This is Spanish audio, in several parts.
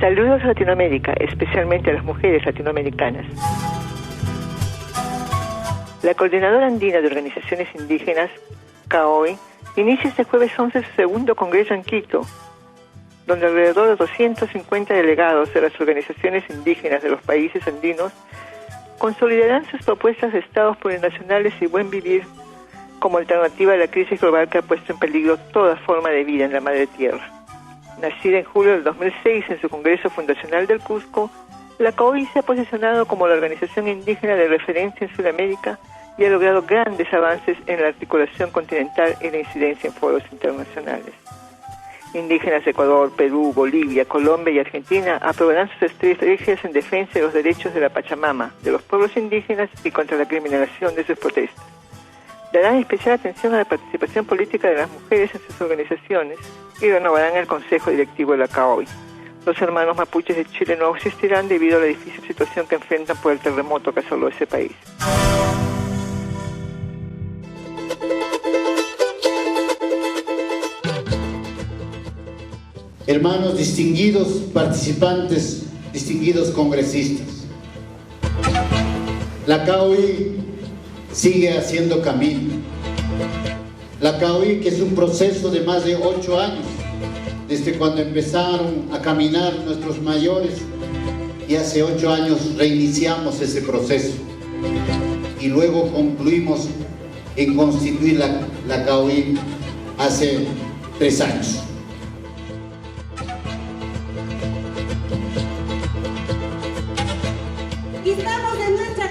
Saludos a Latinoamérica, especialmente a las mujeres latinoamericanas. La Coordinadora Andina de Organizaciones Indígenas, CAOI, inicia este jueves 11 su segundo congreso en Quito, donde alrededor de 250 delegados de las organizaciones indígenas de los países andinos consolidarán sus propuestas de estados plurinacionales y buen vivir como alternativa a la crisis global que ha puesto en peligro toda forma de vida en la madre tierra. Nacida en julio del 2006 en su Congreso Fundacional del Cusco, la CAOI se ha posicionado como la organización indígena de referencia en Sudamérica y ha logrado grandes avances en la articulación continental y la incidencia en foros internacionales. Indígenas de Ecuador, Perú, Bolivia, Colombia y Argentina aprobarán sus estrategias en defensa de los derechos de la Pachamama, de los pueblos indígenas y contra la criminalización de sus protestas. Darán especial atención a la participación política de las mujeres en sus organizaciones y renovarán el Consejo Directivo de la CAOI. Los hermanos mapuches de Chile no existirán debido a la difícil situación que enfrentan por el terremoto que asoló ese país. Hermanos distinguidos participantes, distinguidos congresistas, la CAOI sigue haciendo camino. La CAOI, que es un proceso de más de 8 años, desde cuando empezaron a caminar nuestros mayores, y hace 8 años reiniciamos ese proceso y luego concluimos en constituir la CAOI hace 3 años. Estamos en nuestra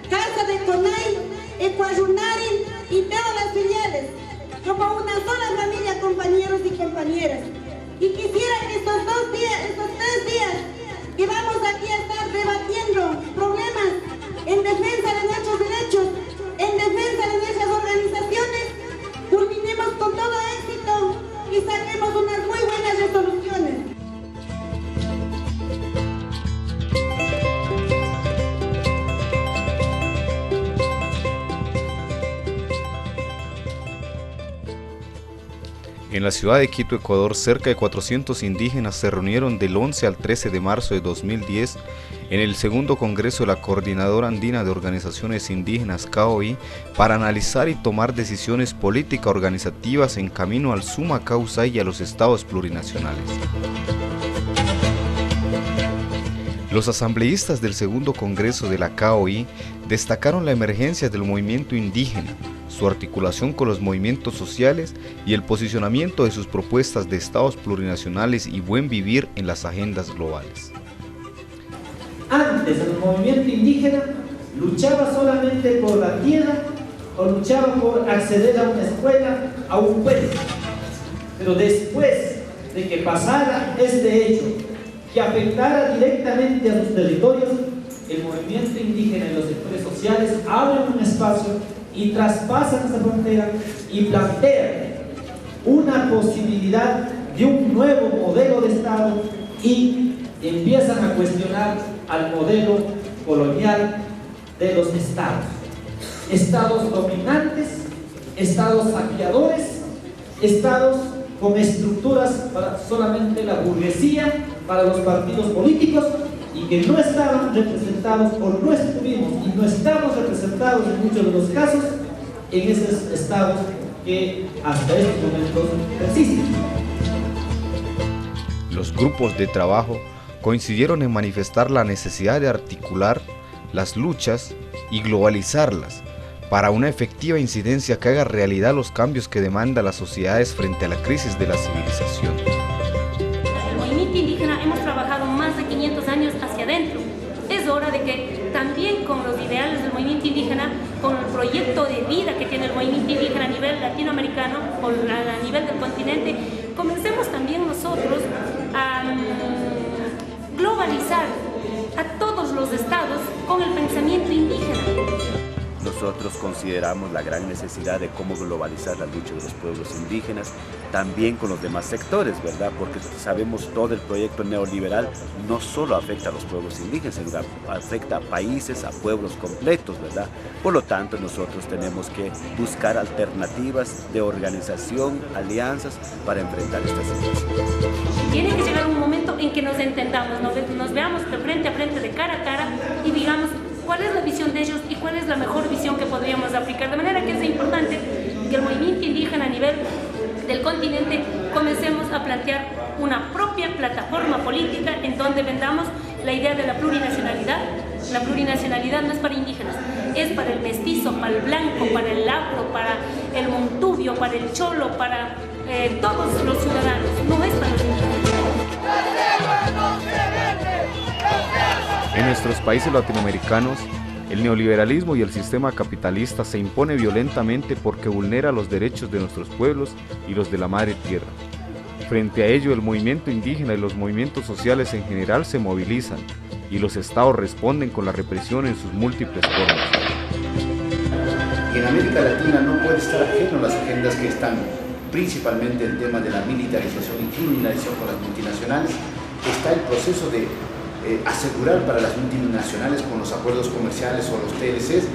casa de Conay, Ecuayunarin y todas las filiales, como una sola familia, compañeros y compañeras. Y quisiera que estos 3 días que vamos aquí a estar debatiendo problemas en defensa de nuestros derechos, en defensa de nuestras organizaciones, culminemos con todo éxito y saquemos unas muy buenas resoluciones. En la ciudad de Quito, Ecuador, cerca de 400 indígenas se reunieron del 11 al 13 de marzo de 2010 en el segundo congreso de la Coordinadora Andina de Organizaciones Indígenas, CAOI, para analizar y tomar decisiones políticas organizativas en camino al summa causa y a los estados plurinacionales. Los asambleístas del segundo congreso de la CAOI destacaron la emergencia del movimiento indígena, su articulación con los movimientos sociales y el posicionamiento de sus propuestas de estados plurinacionales y buen vivir en las agendas globales. Antes el movimiento indígena luchaba solamente por la tierra o luchaba por acceder a una escuela, a un pueblo. Pero después de que pasara este hecho, que afectara directamente a sus territorios, el movimiento indígena y los sectores sociales abren un espacio y traspasan esa frontera y plantean una posibilidad de un nuevo modelo de Estado y empiezan a cuestionar al modelo colonial de los estados. Estados dominantes, estados saqueadores, estados con estructuras para solamente la burguesía, para los partidos políticos, y que no estaban representados o no estuvimos y no estamos representados en muchos de los casos en esos estados que hasta estos momentos persisten. Los grupos de trabajo coincidieron en manifestar la necesidad de articular las luchas y globalizarlas para una efectiva incidencia que haga realidad los cambios que demandan las sociedades frente a la crisis de la civilización. El movimiento indígena hemos trabajado más de 500 años hacia adentro. Es hora de que también con los ideales del movimiento indígena, con el proyecto de vida que tiene el movimiento indígena a nivel latinoamericano, a nivel del continente, comencemos también nosotros a globalizar a todos los estados con el pensamiento indígena. Nosotros consideramos la gran necesidad de cómo globalizar la lucha de los pueblos indígenas, también con los demás sectores, ¿verdad? Porque sabemos todo el proyecto neoliberal no solo afecta a los pueblos indígenas, sino afecta a países, a pueblos completos, ¿verdad? Por lo tanto, nosotros tenemos que buscar alternativas de organización, alianzas para enfrentar esta situación. Tiene que llegar un momento en que nos entendamos, nos veamos de frente a frente, de cara a cara y digamos cuál es la visión de ellos y cuál es la mejor visión que podríamos aplicar. De manera que es importante que el movimiento indígena a nivel del continente comencemos a plantear una propia plataforma política en donde vendamos la idea de la plurinacionalidad. La plurinacionalidad no es para indígenas, es para el mestizo, para el blanco, para el afro, para el montubio, para el cholo, para todos los ciudadanos, no es para los indígenas. En nuestros países latinoamericanos, el neoliberalismo y el sistema capitalista se impone violentamente porque vulnera los derechos de nuestros pueblos y los de la madre tierra. Frente a ello, el movimiento indígena y los movimientos sociales en general se movilizan y los estados responden con la represión en sus múltiples formas. En América Latina no puede estar ajeno a las agendas que están, principalmente el tema de la militarización y criminalización con las multinacionales. Está el proceso de asegurar para las multinacionales con los acuerdos comerciales o los TLCs,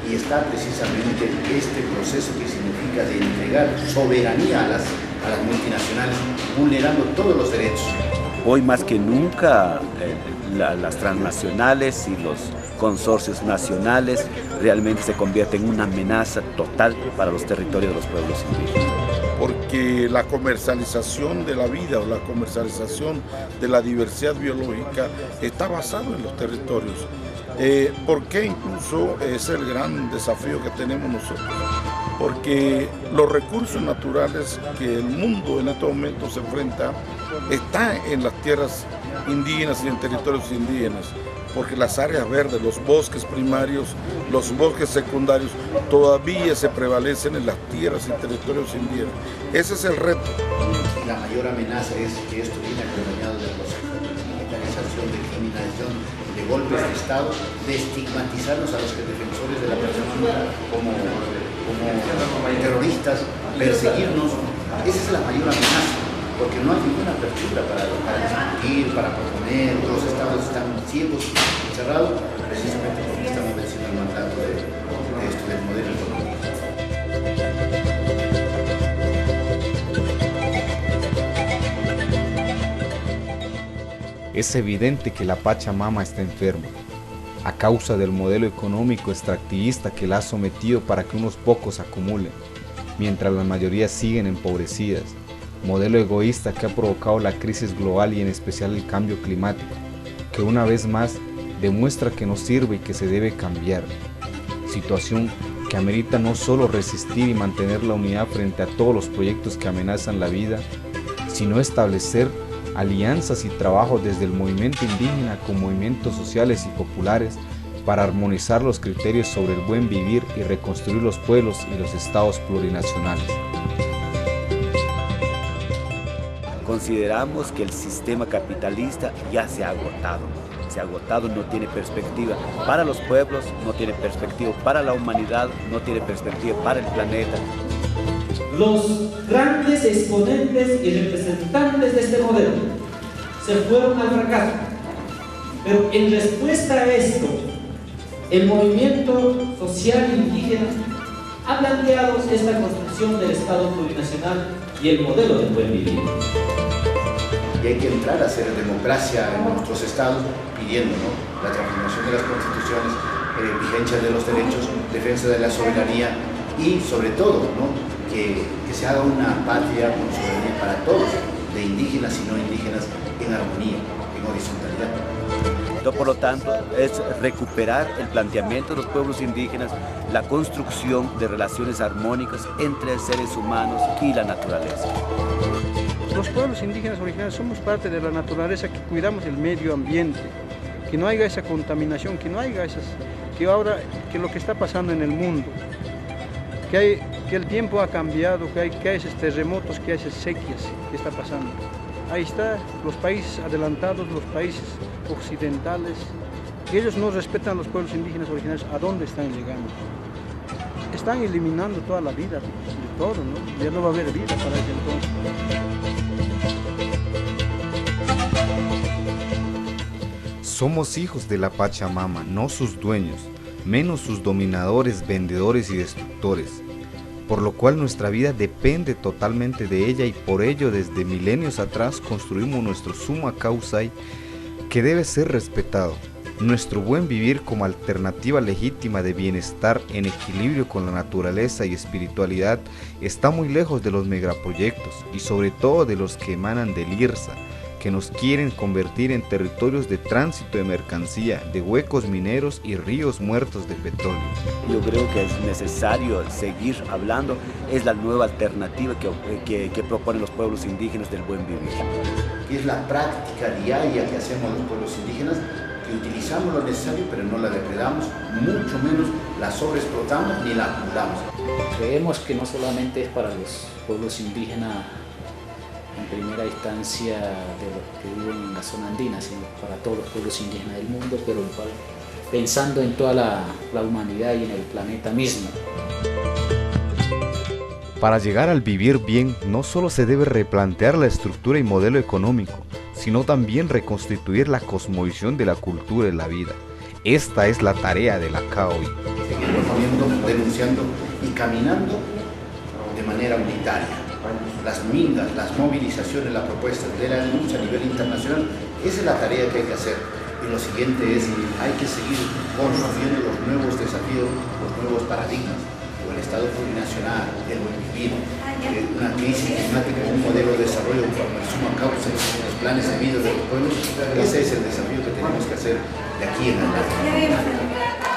y está precisamente este proceso que significa de entregar soberanía a las multinacionales, vulnerando todos los derechos. Hoy más que nunca las transnacionales y los consorcios nacionales realmente se convierten en una amenaza total para los territorios de los pueblos indígenas. Porque la comercialización de la vida o la comercialización de la diversidad biológica está basado en los territorios. Porque incluso es el gran desafío que tenemos nosotros. Porque los recursos naturales que el mundo en estos momentos se enfrenta están en las tierras indígenas y en territorios indígenas. Porque las áreas verdes, los bosques primarios, los bosques secundarios, todavía se prevalecen en las tierras y territorios indígenas. Ese es el reto. La mayor amenaza es que esto viene acompañado del proceso de militarización, de criminalización, de golpes de Estado, de estigmatizarnos a los defensores de la persona humana como terroristas, perseguirnos. Esa es la mayor amenaza. Porque no hay ninguna apertura para discutir, para proponer. Los estados están ciegos, cerrados, precisamente porque estamos venciendo el mandato del modelo económico. Es evidente que la Pachamama está enferma, a causa del modelo económico extractivista que la ha sometido para que unos pocos acumulen, mientras la mayoría siguen empobrecidas. Modelo egoísta que ha provocado la crisis global y en especial el cambio climático, que una vez más demuestra que no sirve y que se debe cambiar. Situación que amerita no solo resistir y mantener la unidad frente a todos los proyectos que amenazan la vida, sino establecer alianzas y trabajo desde el movimiento indígena con movimientos sociales y populares para armonizar los criterios sobre el buen vivir y reconstruir los pueblos y los estados plurinacionales. Consideramos que el sistema capitalista ya se ha agotado, no tiene perspectiva para los pueblos, no tiene perspectiva para la humanidad, no tiene perspectiva para el planeta. Los grandes exponentes y representantes de este modelo se fueron al fracaso, pero en respuesta a esto, el movimiento social indígena ha planteado esta construcción del Estado plurinacional y el modelo de buen vivir. Y hay que entrar a hacer democracia en nuestros estados pidiendo, ¿no?, la transformación de las constituciones, vigencia de los derechos, defensa de la soberanía y sobre todo, ¿no?, que se haga una patria con soberanía para todos, de indígenas y no indígenas, en armonía, en horizontalidad. Por lo tanto, es recuperar el planteamiento de los pueblos indígenas, la construcción de relaciones armónicas entre seres humanos y la naturaleza. Los pueblos indígenas originarios somos parte de la naturaleza, que cuidamos el medio ambiente, que no haya esa contaminación, que no haya que lo que está pasando en el mundo, que el tiempo ha cambiado, que hay esos terremotos, que hay esas sequías que está pasando. Ahí está, los países adelantados, los países occidentales, que ellos no respetan a los pueblos indígenas originarios. ¿A dónde están llegando? Están eliminando toda la vida, de todo, ¿no? Ya no va a haber vida para ese entonces. Somos hijos de la Pachamama, no sus dueños, menos sus dominadores, vendedores y destructores. por lo cual nuestra vida depende totalmente de ella y por ello desde milenios atrás construimos nuestro summa causai que debe ser respetado. Nuestro buen vivir como alternativa legítima de bienestar en equilibrio con la naturaleza y espiritualidad está muy lejos de los megaproyectos y sobre todo de los que emanan del IRSA, que nos quieren convertir en territorios de tránsito de mercancía, de huecos mineros y ríos muertos de petróleo. Yo creo que es necesario seguir hablando, es la nueva alternativa que proponen los pueblos indígenas del buen vivir. Es la práctica diaria que hacemos los pueblos indígenas, que utilizamos lo necesario pero no la depredamos, mucho menos la sobreexplotamos ni la acumulamos. Creemos que no solamente es para los pueblos indígenas en primera instancia de los que viven en la zona andina, sino para todos los pueblos indígenas del mundo, pero igual pensando en toda la humanidad y en el planeta mismo. Para llegar al vivir bien, no solo se debe replantear la estructura y modelo económico, sino también reconstituir la cosmovisión de la cultura y la vida. Esta es la tarea de la CAOI. Seguimos moviendo, denunciando y caminando de manera unitaria. Las mingas, las movilizaciones, las propuestas de la lucha a nivel internacional, esa es la tarea que hay que hacer. Y lo siguiente es, hay que seguir construyendo los nuevos desafíos, los nuevos paradigmas, como el Estado plurinacional, el buen vivir, una crisis climática, un modelo de desarrollo por el summa causa, los planes de vida de los pueblos. Ese es el desafío que tenemos que hacer de aquí en adelante.